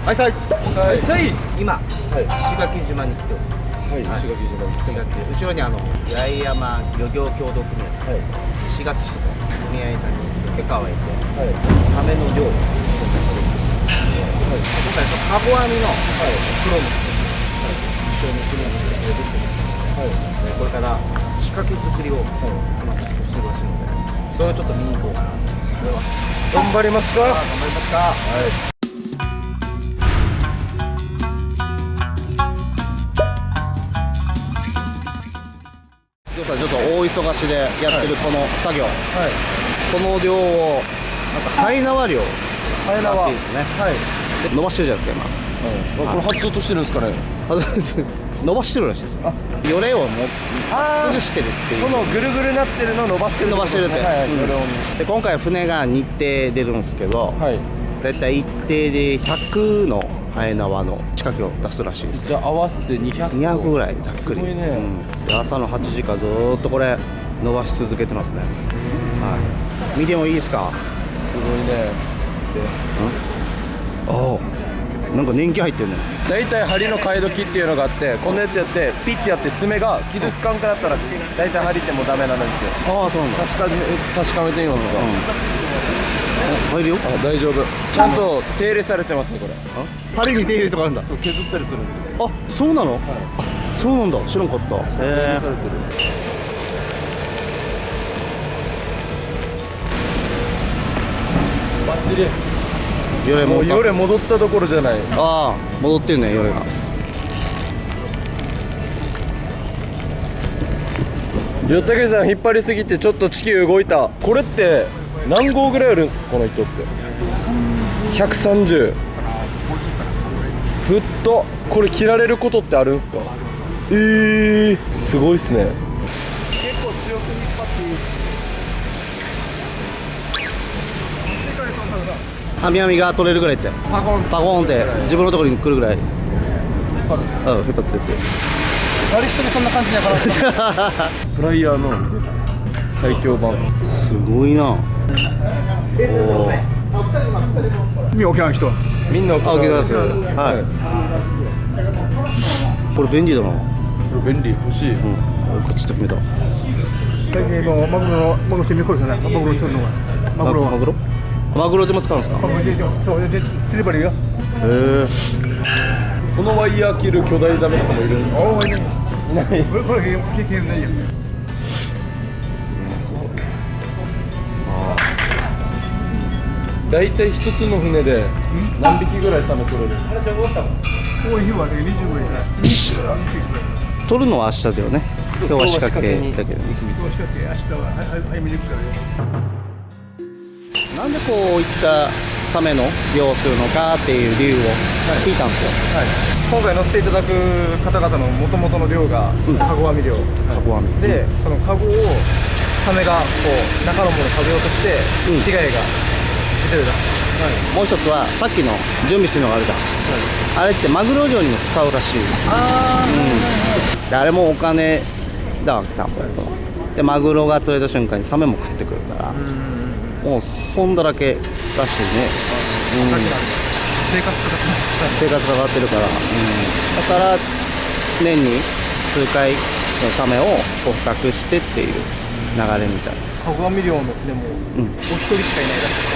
はいさい。はいさい。今、石垣島に来ております。はい、石垣島に来てます。後ろに八重山漁業協同組合さん、石垣市の組合さんに許可を得て、サメの漁を今回していきます。今回カゴ網のプロの人一緒に組み合わせてくれるってことで、これから仕掛け作りを今早速してるらしいので、それをちょっと見に行こうかなと思います。頑張りますか。頑張りますか。ちょっと大忙しでやってるこの作業、この量をハイナワ漁らしいですね。伸ばしてるじゃないですか今。これ発動としてるんですかね。伸ばしてるらしいですよ。よれをまっすぐしてるっていう。このぐるぐるなってるのを伸ばしてる。伸ばしてるって。で今回船が日程出るんですけど、だいたい一定で100のハエ縄の仕掛けを出すらしいです。じゃあ合わせて200ぐらいざっくり。すごいね。で朝の8時からずーっとこれ伸ばし続けてますね。見てもいいですか。すごいね。ああ、なんか年季入ってるね。だいたい針の替え時っていうのがあって、こんなやつやってピッてやって爪が傷つかんくなったらだいたい針ってもうダメなんですよ。ああ、そうなんだ。確かめてみますか。入るよ。あ、大丈夫。ちゃんと手入れされてますねこれ。針に手入れとかあるんだ。そう、削ったりするんですよ。あ、そうなの。あ、そうなんだ。知らんかった。手入れされてる。バッチリ。もう夜戻ったところじゃない。ああ、戻ってるね夜が。よたけさん引っ張りすぎてちょっと地球動いた。これって何号ぐらいあるんですかこの糸って。130。ふっとこれ切られることってあるんですか。すごいっすね。結構強く引っ張っていい。網網が取れるぐらいってパコンって自分のところに来るぐらい引っ張ってって割り人にそんな感じだからフライヤーの最強版。すごいな。み沖縄の人みんな沖縄です。これ便利だな。便利欲しい。こっちと決めた。最近のマグロしてみこるじゃない。マグロ釣るのがマグロでも使うんですか。そうで釣り針が。このワイヤー切る巨大ザメとかもいるんですか。いない。これ経験ないや。だいたい一つの船で何匹ぐらいサメ取れるんですか。多い日はね20ぐらいから。取るのは明日だよね。今日は仕掛けだけど。どうしたって明日は早めに行くからね。なんでこういったサメの漁をするのかっていう理由を聞いたんですよ。今回乗せていただく方々の元々の漁がカゴ網漁、カゴ網で、そのカゴをサメがこう中のものを食べようとして被害が出てるらしい。もう一つはさっきの準備してるのがあるじゃん、あれってマグロ漁にも使うらしい。であれもお金だわけさ。でマグロが釣れた瞬間にサメも食ってくるから、もう損だらけらしいね。生活かかってるから、だから年に数回サメを捕獲してっていう流れみたいな。カゴ網漁の船もお一人しかいないらしくて。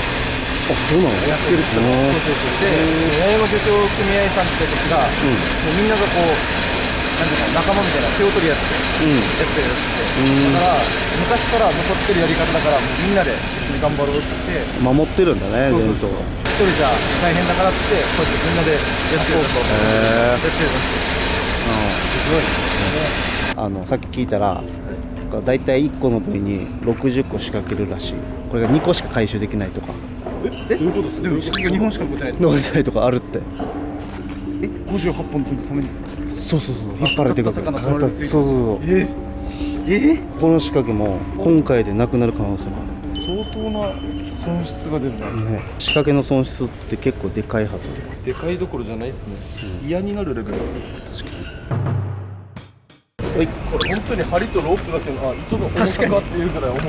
あ、そうなの。やってる人ね。で、八重山漁協組合さんってたちが、もうみんながこうなんていうか仲間みたいな手を取り合ってやってるらしくて、だから昔から残ってるやり方だからもうみんなで一緒に頑張ろうっつって守ってるんだね、伝統。一人じゃ大変だからっつってこうやってみんなでやってるらしいです。すごい。さっき聞いたらだいたい1個の部位に60個仕掛けるらしい。これが2個しか回収できないとか。どういうことですか。でも仕掛けが2本しか残ってない。残ってないとかあるって。58本全部サメに。そう引っ張られてくるから。そうこの仕掛けも今回でなくなる可能性もある。相当な損失が出るね。仕掛けの損失って結構でかいはず。でかいどころじゃないですね。嫌になるレベルですよ。確かに。これ本当に針とロープだけの糸の重さかっていうぐらい重いじ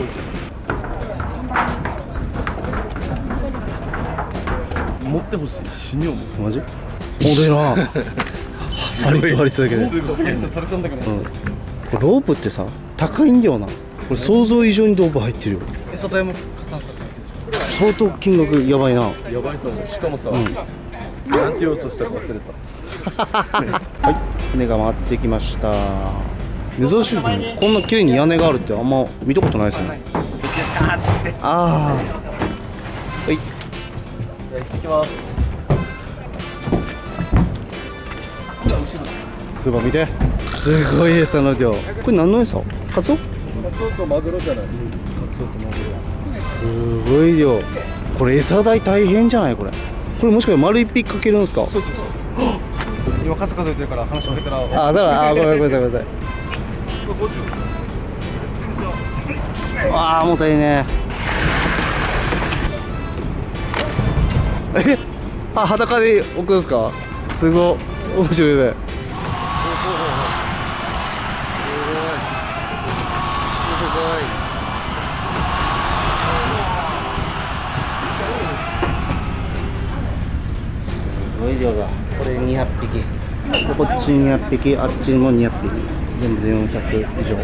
ゃん。持ってほしい。死に重い。マジ？本当にな針と針すだけで、すごいヘッドされたんだけど、これロープってさ高いんだよな。これ想像以上にロープ入ってるよ。餌代も加算されてる。相当金額やばいな。やばいと思う。しかもさ、なんて言おうとしたか忘れた。はい、船が回ってきました。珍しいですね。こんな綺麗に屋根があるってあんま見たことないですね。ああ、はい。行ってきます。スーパー見て。すごい餌の量。これ何の餌？カツオ？カツオとマグロじゃない。カツオとマグロ。すごい量。これ餌代大変じゃないこれ。これもしかして丸一匹かけるんですか？そうそうそう。今数数えてるから話しかけたら。あ、そうだ。あ、ごめんなさい。ああ、重たいね。あ、裸で置くんですか？すごい面白いね。すごい量だ。これ200匹。こっち200匹、あっちにも200匹。全部で400以上。す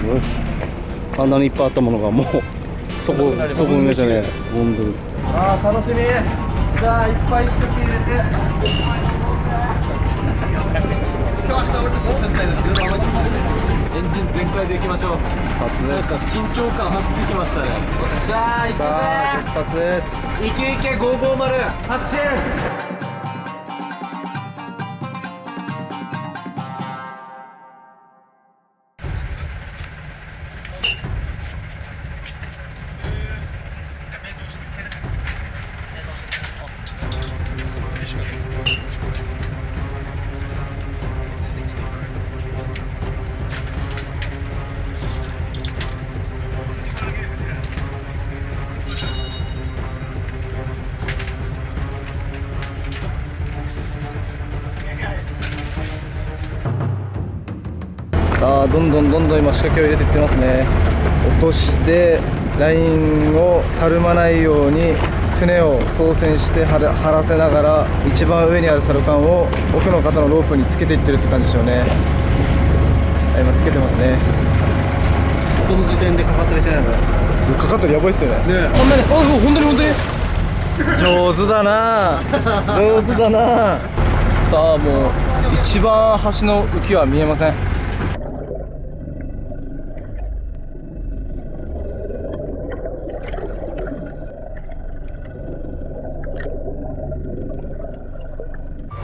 ごい。あんなにいっぱいあったものがもうそこ見ましたね。本当に。ああ楽しみ。さあいっぱい仕掛け入れて。エンジン全開でいきましょう。初です。緊張感走ってきましたね。よっしゃー行くぜ出発です。ー。いけいけ550発進。さあどんどん今仕掛けを入れていってますね。落としてラインをたるまないように船を操船して張らせながら一番上にあるサルカンを奥の方のロープにつけていってるって感じでしょうね。はい、今つけてますね。この時点でかかったりしないの？かかったらやばいっすよね。こんなに、本当に上手だな上手だな。さあもう一番端の浮きは見えません。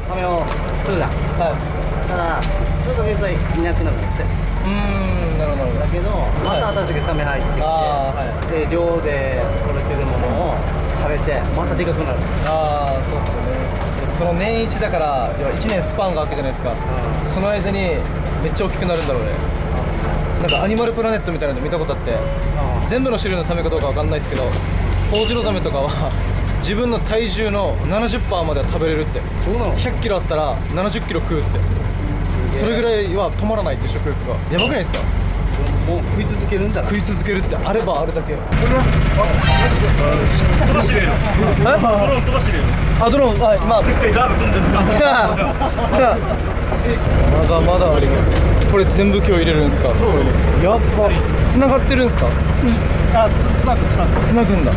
サメを釣るじゃん。はい。だから数ヶ月はいなくなるんだって。なるほど。だけどまた新しいサメ入ってきて、で漁で取れてるものを食べてまたでかくなる。ああそうですよね。その年一だから要は1年スパンが空くじゃないですか、その間にめっちゃ大きくなるんだろうね。なんかアニマルプラネットみたいなの見たことあって、全部の種類のサメかどうかわかんないですけど、ホウジロザメとかは自分の体重の 70% までは食べれるって。そうなの100キロあったら70キロ食うって。それぐらいは止まらないって食欲が。やばくないですか？もう食い続けるんだな。食い続けるってあればあるだけ。飛ばしてるよ。ドローン飛ばしてるよ。あ、ドローン、はい、今でっかいラーメン飛んでる。まだまだあります。これ全部今日入れるんですか？これやっぱ繋がってるんですか？あ、つなぐ。繋ぐんだ。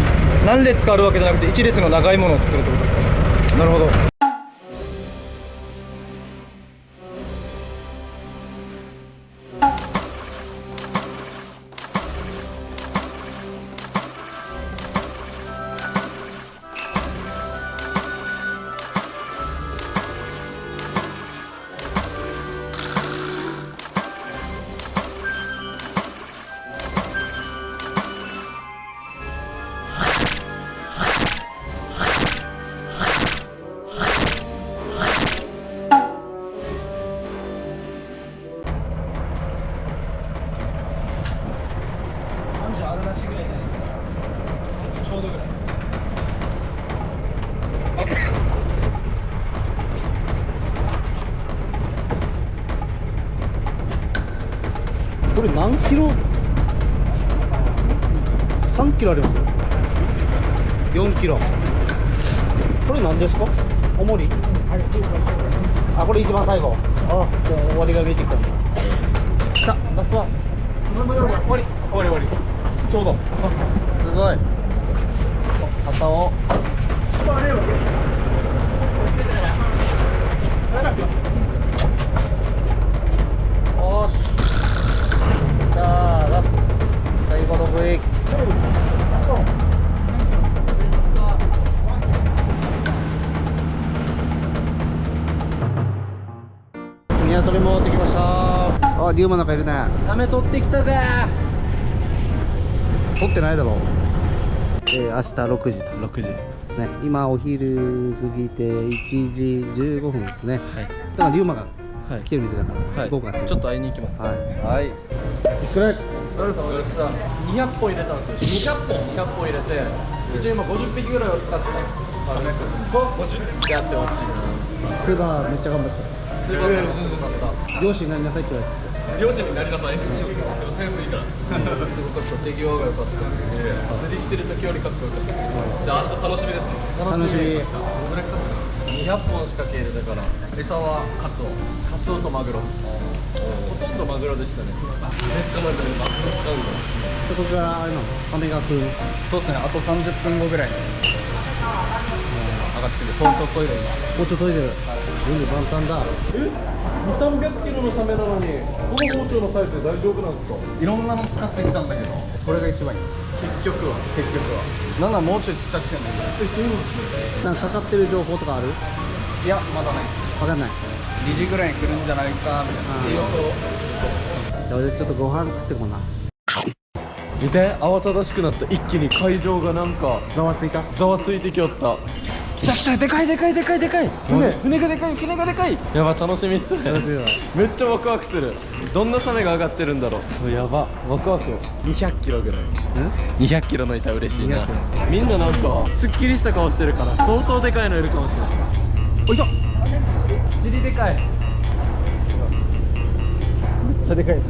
何列かあるわけじゃなくて1列の長いものを作るってことですかね。なるほど。30あるなしぐらいじゃないですか。ちょうどぐらい。これ何キロ？3キロありますよ。4キロ。これ何ですか？おもり？あ、これ一番最後。あ、じゃあ終わりが見えてきたんだ。さあ、ラストワン。終わり。ちょうど。すごい。旗を。おーし。じゃあ、ラスト。最後のブレーキ。港に戻ってきました。あ、龍馬なんかいるね。サメ取ってきたぜ。取ってないだろう。明日6時と6時。ですね。今お昼過ぎて1時15分ですね。はい。だから龍馬がはい来てるみたいだから、はい。行こうかって。ちょっと会いに行きます。はい。はい。それ。 200本入れたんですよ。200本入れて、一応今50匹ぐらい使ってた。50やってほしいな。スーパーめっちゃ頑張ってた。スーパー全然買った。漁師になりなさいって言われて。漁師になりなさい。でもセンスいいから。すごかった。手際が良かったです。釣りしてる時よりかっこよかったです。じゃあ明日楽しみですね。楽しみ。どれくらい200本仕掛け入れたから。餌はカツオとマグロ。ほとんどマグロでしたね。サメ捕まえたらマグロ使うんだ。そこからあれなの、サメが来る。そうですね、あと30分後ぐらいに上がってくる。トントントイレ包丁研いでる。全部万端だ。2、300キロのサメなのにこの包丁のサイズで大丈夫なんですか？いろんなの使ってきたんだけど、これが一番いい。結局はなんならもうちょいちっちゃくてもいい。そういうのですね。なんかかかってる情報とかある？いや、まだないです。わかんない。 2時ぐらいに来るんじゃないかみたいな。じゃあ俺ちょっとご飯食ってこな。見て、慌ただしくなった。一気に会場がなんかざわついた。ざわついてきよった。来たでかい。船がでかい。やば、楽しみっすね。楽しみだ。めっちゃワクワクする。どんなサメが上がってるんだろう。やば、ワクワク。200キロぐらい。200キロのいたら嬉しいな。みんななんかすっきりした顔してるから相当でかいのいるかもしれない。おいた。尻でかい。めっちゃでかい。でか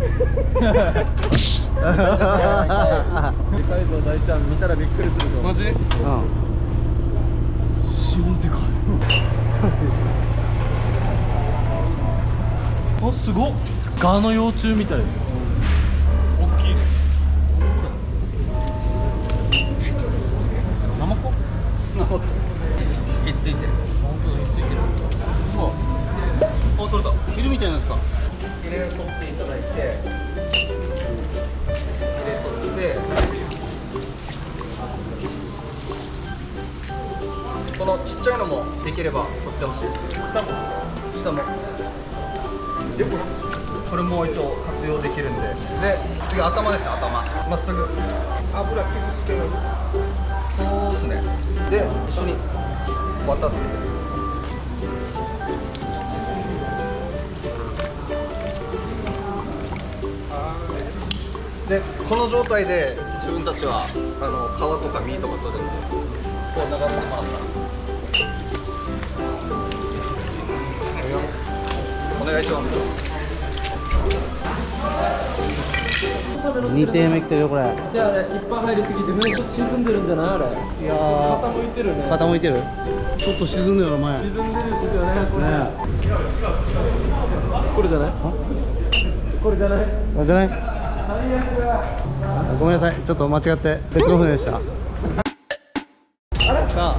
いぞ大ちゃん、見たらびっくりするぞ。マジ？うん。尻でかい。あ、すごっ。ガの幼虫みたい。大きいね。ナマコ？ひっついてる。本当だ、ひっついてる。あ、取れた。昼みたいなんですか？ヒレを取っていただいて、ヒレ取って、このちっちゃいのもできれば取ってほしいですけど、下もこれも一応活用できるんで。で、次頭ですね。頭まっすぐ油傷つける。そうですね。で、一緒に渡す。で、この状態で自分たちは皮とか身とか取るんで、こう長持ってもらったらお願いします。2点目来てるよこれ。で、あれいっぱい入りすぎて船ちょっと沈んでるんじゃない？あれいやー、傾いてるね。傾いてる。ちょっと沈んでるよ前。沈んでるんですよね、これ。ねこれじゃない？これじゃない？え。じゃない？ごめんなさい、ちょっと間違って別の船でした。あれさあ、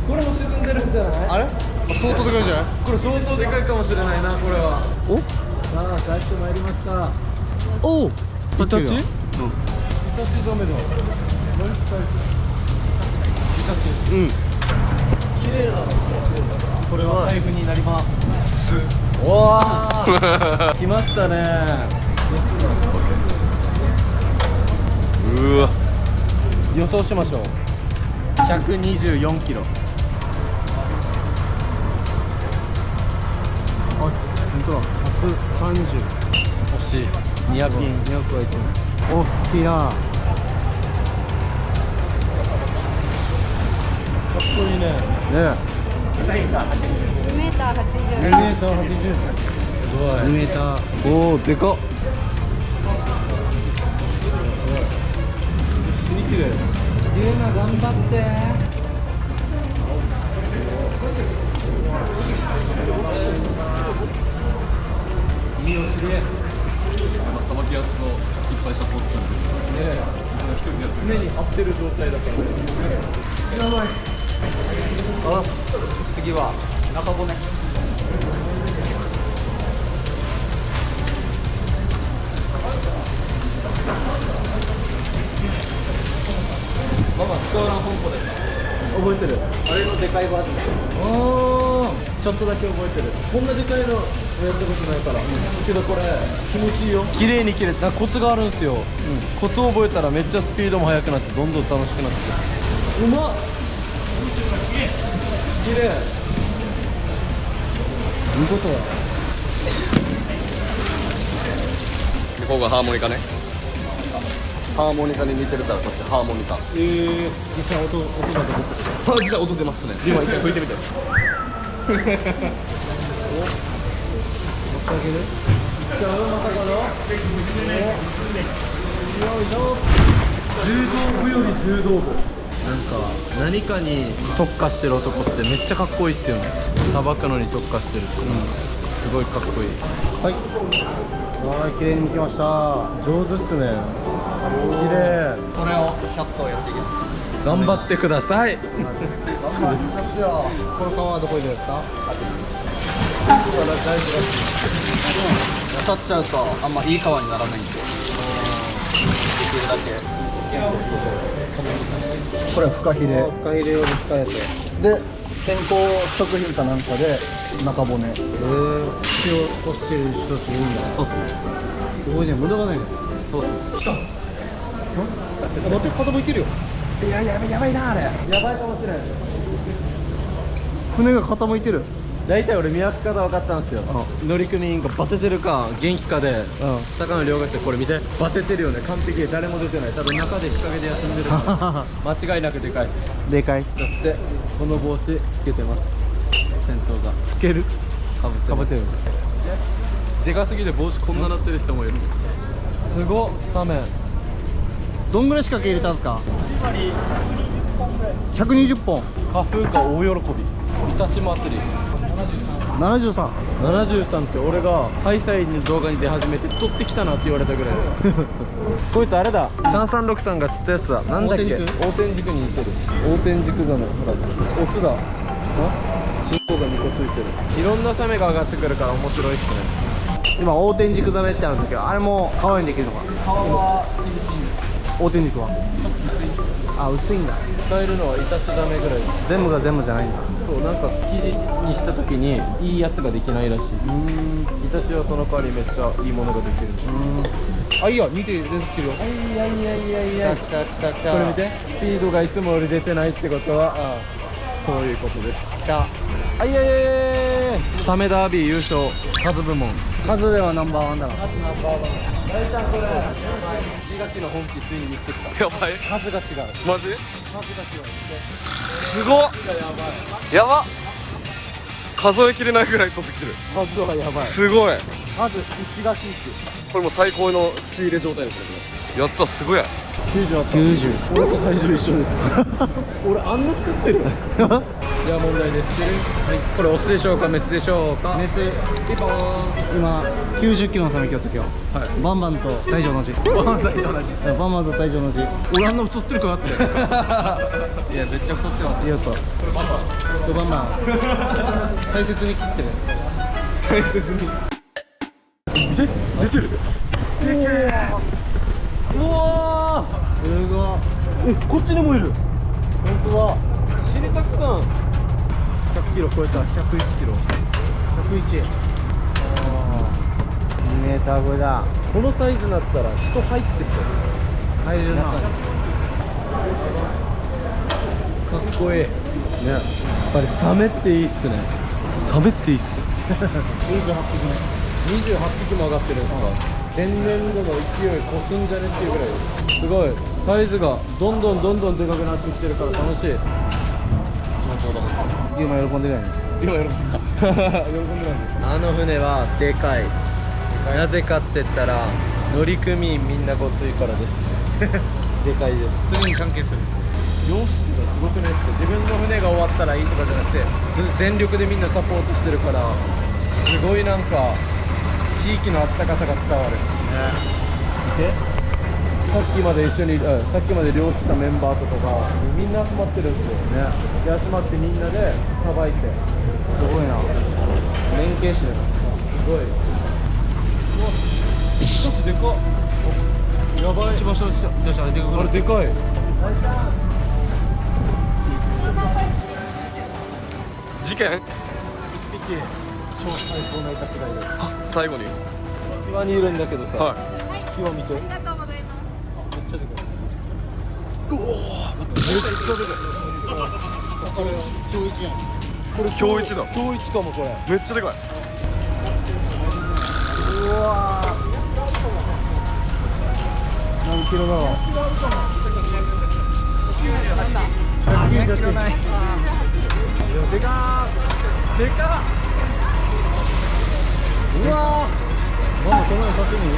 これも沈んでるんじゃない？あれ？相当でかいんじゃない？これ相当でかいかもしれないな、これは。お？さあ、帰ってまいりました。おお。イタチ？イタチうん。ザメだ。うん。これは財布になります。おー来ましたね。うわ。予想しましょう。124キロ。あ、本当だ。130。惜しい。200均。200はいてる。大きいな。かっこいいね。ね2m80。 2m80。すごい。 2m。おお、でかっ。死にきれい。ゆうな頑張って。ってる状態だからね。次は中骨。ママスコーラン本舗で覚えてる？あれのでかいバージョン。ああ、ちょっとだけ覚えてる。こんなでかいのやったことないから。けどこれ気持ちいいよ。綺麗に切れて、なんかコツがあるんですよ。コツを覚えたらめっちゃスピードも速くなってどんどん楽しくなってくる。うまっ。綺麗。いいことだ。ここがハーモニカね。ハーモニカに似てるからこっちハーモニカ。実際音が出てる。実は音出ますね。今一回吹いてみて。持ち上げる。じゃあまさかの。よいしょ。柔道部より柔道部。なんか何かに特化してる男ってめっちゃかっこいいっすよね。さばくのに特化してるって、すごいかっこいい。はい、綺麗に剥きました。上手っすね。綺麗。これを100個やっていきます。頑張ってください。この皮はどこ入れるんですか？刺さっちゃうとあんまいい皮にならないんで、できるだけ。これはフカヒレ。フカヒレを使えて。で、健康食品かなんかで中骨。塩こしてる人たちいるんだ。そうですね。すごいね、無駄がないね。そうです。待って、傾いてるよ。いや、やばいなあれ。やばいかもしれない。船が傾いてる。大体俺見分け方分かったんですよ。乗組員がバテてるか元気かで、魚の両ガチャこれ見て、バテてるよね。完璧で誰も出てない。多分中で日陰で休んでるから間違いなくでかいです。でかい。そしてこの帽子つけてます。先頭がつける。かぶってる。でかすぎて帽子こんななってる人もいる。すごっ。サメどんぐらい仕掛け入れたんですか？120本。花風か大喜び。イタチ祭り。73。73って俺がハイサイの動画に出始めて取ってきたなって言われたぐらいこいつあれだ、3363が釣ったやつだ。なんだっけ、横転軸に似てる。横転軸ザメ、ほらオスだ。尻尾が2個ついてる。いろんなサメが上がってくるから面白いっすね。今横転軸ザメってあるんだけど、あれも川にできるのか。川は横転軸はあ、薄いんだ。使えるのはイタチザメぐらい。全部が全部じゃないんだ。そう、なんか生地にした時にいいやつができないらしい。イタチはその代わりめっちゃいいものができる。あ、いいや、2手出てきてるよ。いや来たこれ見て、スピードがいつもより出てないってことは、そういうことです。あ、いやサメダービー優勝、数部門。数ではナンバーワンだな。数ナンバーワン。大ちゃんこれ石垣の本気ついに見せてきた。やばい。数が違う。マジ？数が違う。すごっ。やば。数えきれないぐらい取ってきてる。数はやばい。すごい。数石垣一。これもう最高の仕入れ状態ですね。やった、すごいや。90あった。90。俺と体重一緒です。俺あんな作ってる。じゃあ問題です。はい。これオスでしょうかメスでしょうか。メス。今90キロのサメ今日と今日。はい。バンバンと体重同じ。バンバンと体重同じ。バンバンと体重同じ。俺あんな太ってるかなって。いやめっちゃ太ってます。いいよと。バンバン。大切に切ってる。大切に。出てる。うわすごい。ー。こっちにもいる。本当だ。尻たくさん。100キロ超えた。101キロ。101。2メーター超えだ。このサイズになったら人入ってそう。入れるな。かっこいい。ね。やっぱりサメっていいっすね。サメっていいっすね。28匹も上がってるんですか。天然度の勢いこすんじゃねっていうぐらいすごい。サイズがどんどんでかくなってきてるから楽しい。今喜んでるやん。今喜んであの船はでかい。なぜかって言ったら乗組員みんなごついからですでかいです。すぐに関係する。漁師っていうのはすごくないですか。自分の船が終わったらいいとかじゃなくて全力でみんなサポートしてるからすごいなんか地域のあったかさが伝わる。見てさっきまで一緒に、さっきまで漁師したメンバーとかがみんな集まってるんですよね。で集まってみんなでさばいて、すごいな、連携してる。すごい。うわ、一つでかっ。やばい。一番下あれでかくない？あれでかい。事件？超最高なイタクライです。最後に。岩にいるんだけどさ、は木を見て。ありがとうございます。めっちゃでかい。めっちゃでかこれ今日一やん。これ今日一だ。今日一かもこれ。い。めっちゃでかい。うわー。何キロだろう。198キロない。でかー。でかー。うわー。なんだこの辺立ってみる？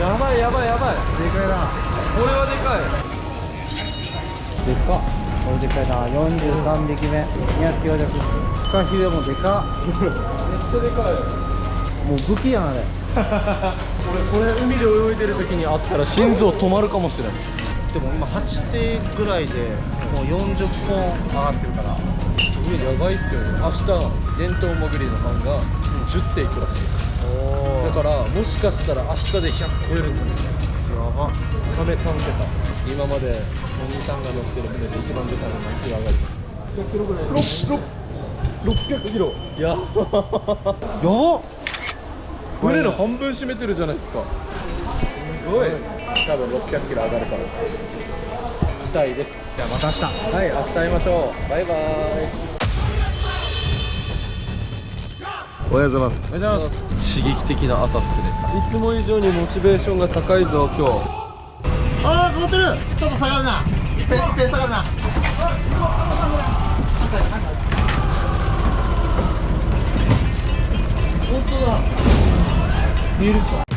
やばいやばいやばい。でかいな。これはでかい。でかっ。これでかいな。43匹目。290。フカヒレもでかっ。めっちゃでかい。もう武器やんあれ。これ海で泳いでる時にあったら心臓止まるかもしれない。でも今8艇ぐらいでもう40本上がってるから、すごいやばいっすよね。明日伝統潜りの班が10艇いくらしいです。だからもしかしたら明日で100超えるんじゃないかな。やば。サメ3桁。今までお兄さんが乗ってる船で一番出たのが何キロ上がる？100キロぐらい。600キロ。やばっ。船の半分占めてるじゃないですか。すごい。多分600キロ上がるから期待です。じゃあまた明日。はい、明日会いましょう。バイバイ。おはようございます。おはようございます。刺激的な朝っすね。いつも以上にモチベーションが高いぞ今日。ああ、かかってる。ちょっと下がるな。いっぺん下がるな。本当だ。見えるか。